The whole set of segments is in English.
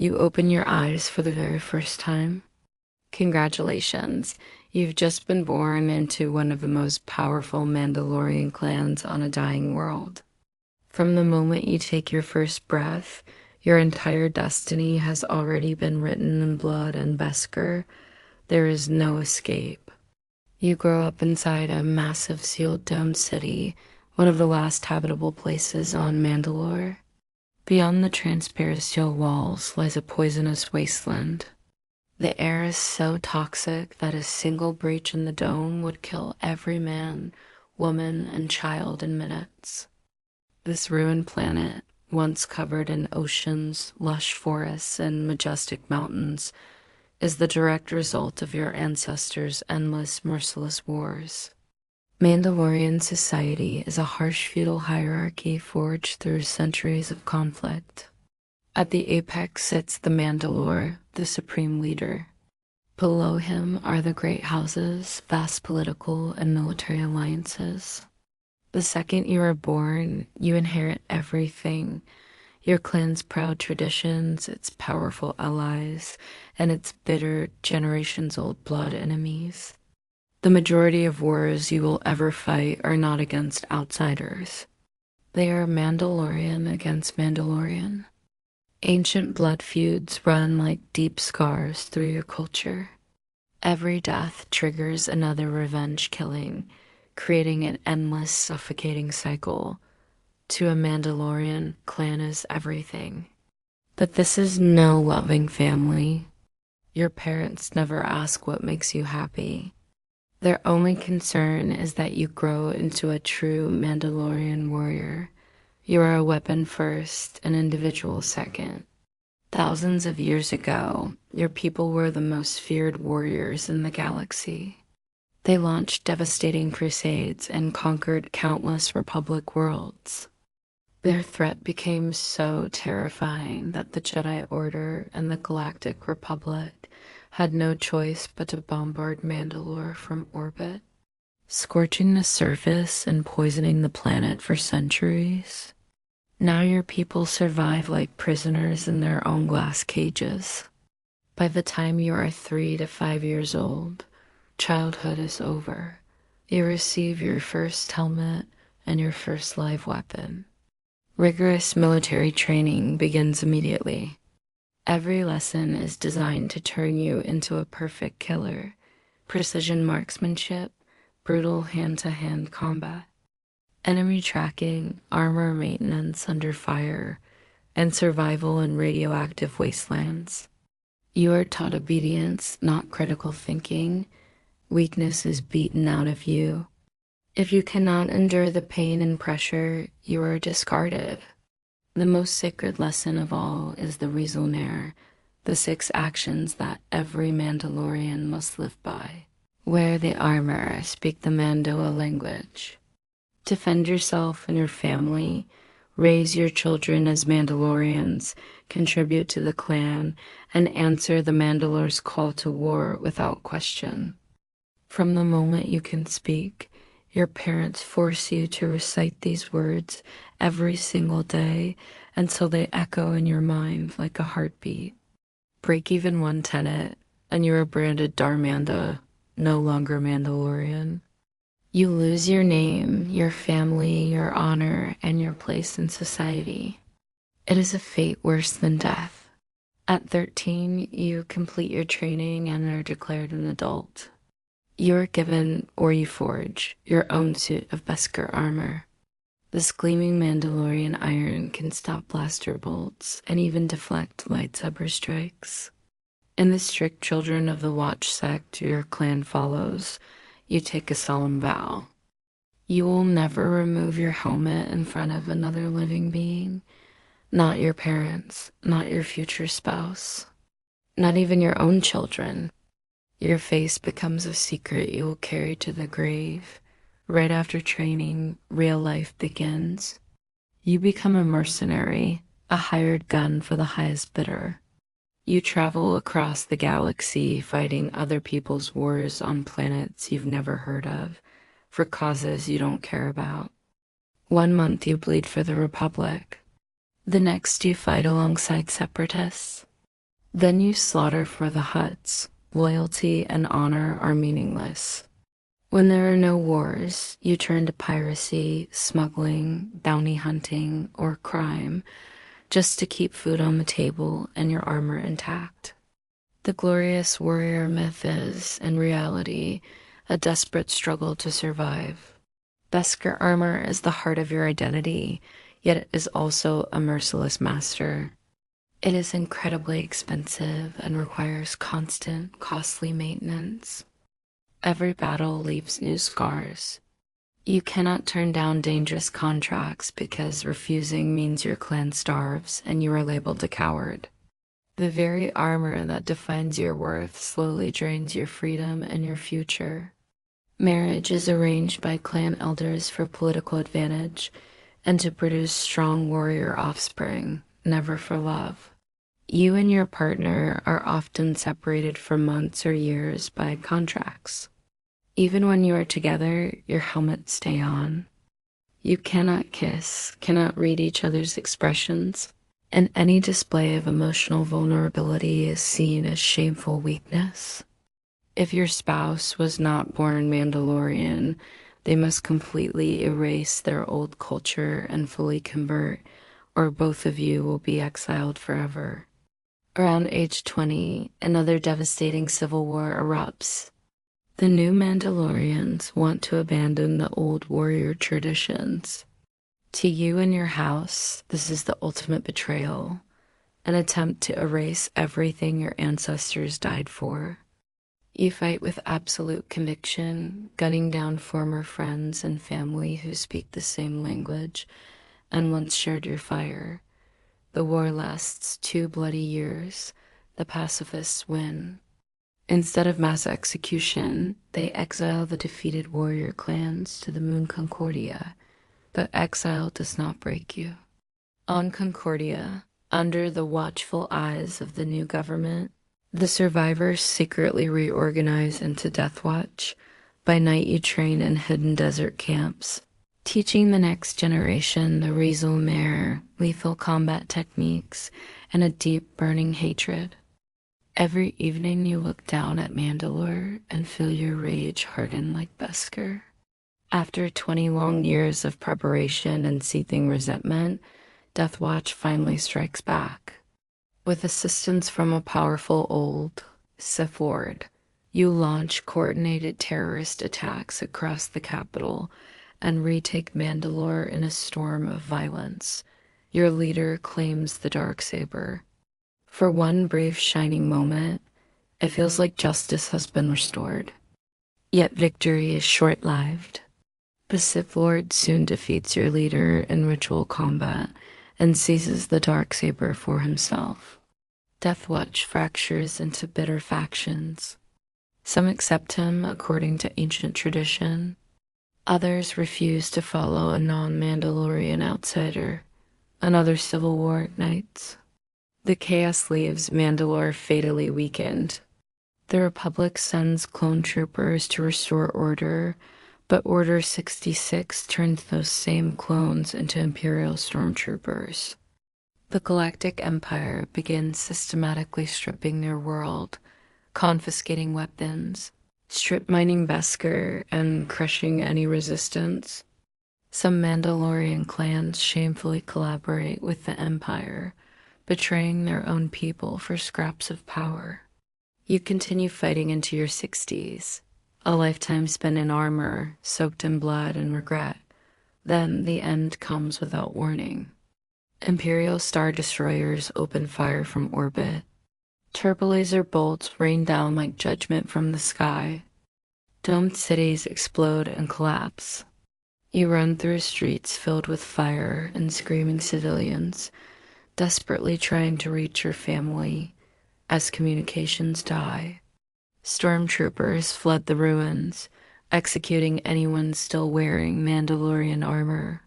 You open your eyes for the very first time. Congratulations, you've just been born into one of the most powerful Mandalorian clans on a dying world. From the moment you take your first breath, your entire destiny has already been written in blood and Beskar. There is no escape. You grow up inside a massive sealed dome city, one of the last habitable places on Mandalore. Beyond the transparent steel walls lies a poisonous wasteland. The air is so toxic that a single breach in the dome would kill every man, woman, and child in minutes. This ruined planet, once covered in oceans, lush forests, and majestic mountains, is the direct result of your ancestors' endless, merciless wars. Mandalorian society is a harsh feudal hierarchy forged through centuries of conflict. At the apex sits the Mandalore, the supreme leader. Below him are the great houses, vast political and military alliances. The second you are born, you inherit everything: your clan's proud traditions, its powerful allies, and its bitter, generations-old blood enemies. The majority of wars you will ever fight are not against outsiders. They are Mandalorian against Mandalorian. Ancient blood feuds run like deep scars through your culture. Every death triggers another revenge killing, creating an endless, suffocating cycle. To a Mandalorian, clan is everything. But this is no loving family. Your parents never ask what makes you happy. Their only concern is that you grow into a true Mandalorian warrior. You are a weapon first, an individual second. Thousands of years ago, your people were the most feared warriors in the galaxy. They launched devastating crusades and conquered countless Republic worlds. Their threat became so terrifying that the Jedi Order and the Galactic Republic had no choice but to bombard Mandalore from orbit, scorching the surface and poisoning the planet for centuries. Now your people survive like prisoners in their own glass cages. By the time you are 3 to 5 years old, childhood is over. You receive your first helmet and your first live weapon. Rigorous military training begins immediately. Every lesson is designed to turn you into a perfect killer: precision marksmanship, brutal hand-to-hand combat, enemy tracking, armor maintenance under fire, and survival in radioactive wastelands. You are taught obedience, not critical thinking. Weakness is beaten out of you. If you cannot endure the pain and pressure, you are discarded. The most sacred lesson of all is the Resol'nare, the 6 actions that every Mandalorian must live by. Wear the armor, speak the Mandoa language. Defend yourself and your family, raise your children as Mandalorians, contribute to the clan, and answer the Mandalore's call to war without question. From the moment you can speak, your parents force you to recite these words every single day until they echo in your mind like a heartbeat. Break even one tenet, and you are branded Darmanda, no longer Mandalorian. You lose your name, your family, your honor, and your place in society. It is a fate worse than death. At 13, you complete your training and are declared an adult. You are given, or you forge, your own suit of Beskar armor. This gleaming Mandalorian iron can stop blaster bolts and even deflect lightsaber strikes. In the strict Children of the Watch sect your clan follows, you take a solemn vow. You will never remove your helmet in front of another living being. Not your parents, not your future spouse, not even your own children. Your face becomes a secret you will carry to the grave. Right after training, real life begins. You become a mercenary, a hired gun for the highest bidder. You travel across the galaxy fighting other people's wars on planets you've never heard of, for causes you don't care about. 1 month you bleed for the Republic. The next you fight alongside separatists. Then you slaughter for the huts. Loyalty and honor are meaningless. When there are no wars, you turn to piracy, smuggling, bounty hunting, or crime just to keep food on the table and your armor intact. The glorious warrior myth is, in reality, a desperate struggle to survive. Beskar armor is the heart of your identity, yet it is also a merciless master. It is incredibly expensive and requires constant, costly maintenance. Every battle leaves new scars. You cannot turn down dangerous contracts because refusing means your clan starves and you are labeled a coward. The very armor that defines your worth slowly drains your freedom and your future. Marriage is arranged by clan elders for political advantage and to produce strong warrior offspring, never for love. You and your partner are often separated for months or years by contracts. Even when you are together, your helmets stay on. You cannot kiss, cannot read each other's expressions, and any display of emotional vulnerability is seen as shameful weakness. If your spouse was not born Mandalorian, they must completely erase their old culture and fully convert, or both of you will be exiled forever. Around age 20, another devastating civil war erupts. The new Mandalorians want to abandon the old warrior traditions. To you and your house, this is the ultimate betrayal, an attempt to erase everything your ancestors died for. You fight with absolute conviction, gunning down former friends and family who speak the same language and once shared your fire. The war lasts 2 bloody years. The pacifists win. Instead of mass execution, they exile the defeated warrior clans to the moon Concordia. But exile does not break you. On Concordia, under the watchful eyes of the new government, the survivors secretly reorganize into Death Watch. By night you train in hidden desert camps, teaching the next generation the Resol'nare, lethal combat techniques, and a deep burning hatred. Every evening you look down at Mandalore and feel your rage harden like Beskar. After 20 long years of preparation and seething resentment, Death Watch finally strikes back. With assistance from a powerful old Sith Lord, you launch coordinated terrorist attacks across the capital and retake Mandalore in a storm of violence. Your leader claims the darksaber. For one brief shining moment, it feels like justice has been restored. Yet victory is short-lived. The Sith Lord soon defeats your leader in ritual combat and seizes the darksaber for himself. Death Watch fractures into bitter factions. Some accept him according to ancient tradition. Others refuse to follow a non-Mandalorian outsider. Another civil war ignites. The chaos leaves Mandalore fatally weakened. The Republic sends clone troopers to restore order, but Order 66 turns those same clones into Imperial stormtroopers. The Galactic Empire begins systematically stripping their world, confiscating weapons, strip mining Beskar, and crushing any resistance. Some Mandalorian clans shamefully collaborate with the Empire, betraying their own people for scraps of power. You continue fighting into your 60s, a lifetime spent in armor, soaked in blood and regret. Then the end comes without warning. Imperial Star Destroyers open fire from orbit. Turbolaser bolts rain down like judgment from the sky. Domed cities explode and collapse. You run through streets filled with fire and screaming civilians, desperately trying to reach your family as communications die. Stormtroopers flood the ruins, executing anyone still wearing Mandalorian armor.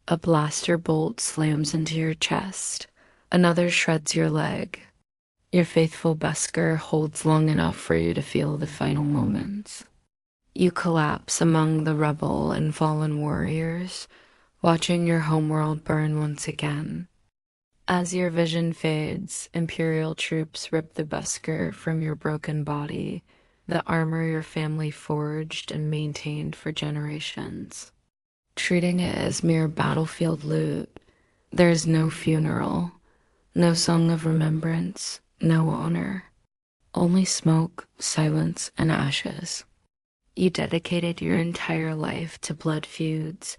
A blaster bolt slams into your chest. Another shreds your leg. Your faithful Beskar holds long enough for you to feel the final moments. You collapse among the rubble and fallen warriors, watching your homeworld burn once again. As your vision fades, Imperial troops rip the Beskar from your broken body, the armor your family forged and maintained for generations. Treating it as mere battlefield loot, there is no funeral, no song of remembrance, no honor. Only smoke, silence, and ashes. You dedicated your entire life to blood feuds,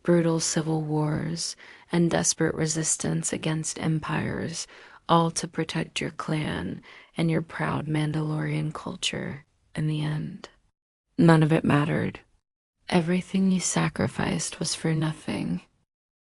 brutal civil wars, and desperate resistance against empires, all to protect your clan and your proud Mandalorian culture in the end. None of it mattered. Everything you sacrificed was for nothing.